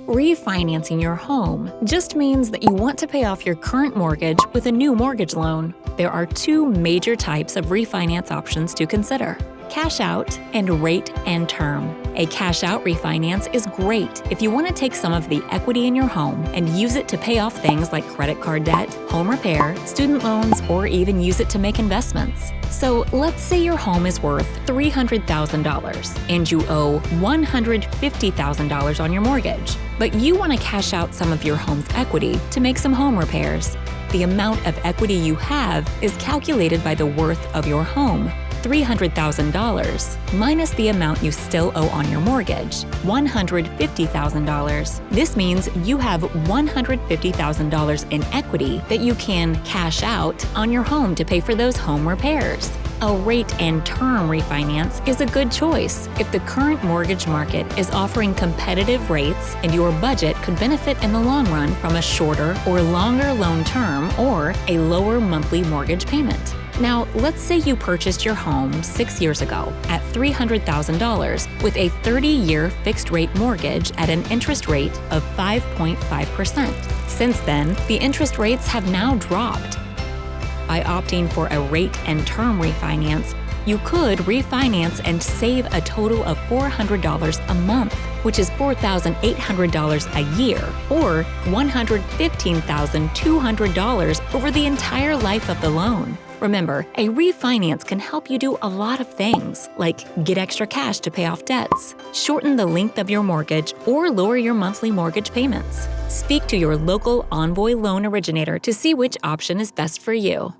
Refinancing your home just means that you want to pay off your current mortgage with a new mortgage loan. There are two major types of refinance options to consider: cash out and rate and term. A cash out refinance is great if you want to take some of the equity in your home and use it to pay off things like credit card debt, home repair, student loans, or even use it to make investments. So let's say your home is worth $300,000 and you owe $150,000 on your mortgage, but you want to cash out some of your home's equity to make some home repairs. The amount of equity you have is calculated by the worth of your home. $300,000 minus the amount you still owe on your mortgage, $150,000. This means you have $150,000 in equity that you can cash out on your home to pay for those home repairs. A rate and term refinance is a good choice if the current mortgage market is offering competitive rates and your budget could benefit in the long run from a shorter or longer loan term or a lower monthly mortgage payment. Now, let's say you purchased your home 6 years ago at $300,000 with a 30-year fixed-rate mortgage at an interest rate of 5.5%. Since then, the interest rates have now dropped. By opting for a rate and term refinance, you could refinance and save a total of $400 a month, which is $4,800 a year, or $115,200 over the entire life of the loan. Remember, a refinance can help you do a lot of things, like get extra cash to pay off debts, shorten the length of your mortgage, or lower your monthly mortgage payments. Speak to your local Envoy loan originator to see which option is best for you.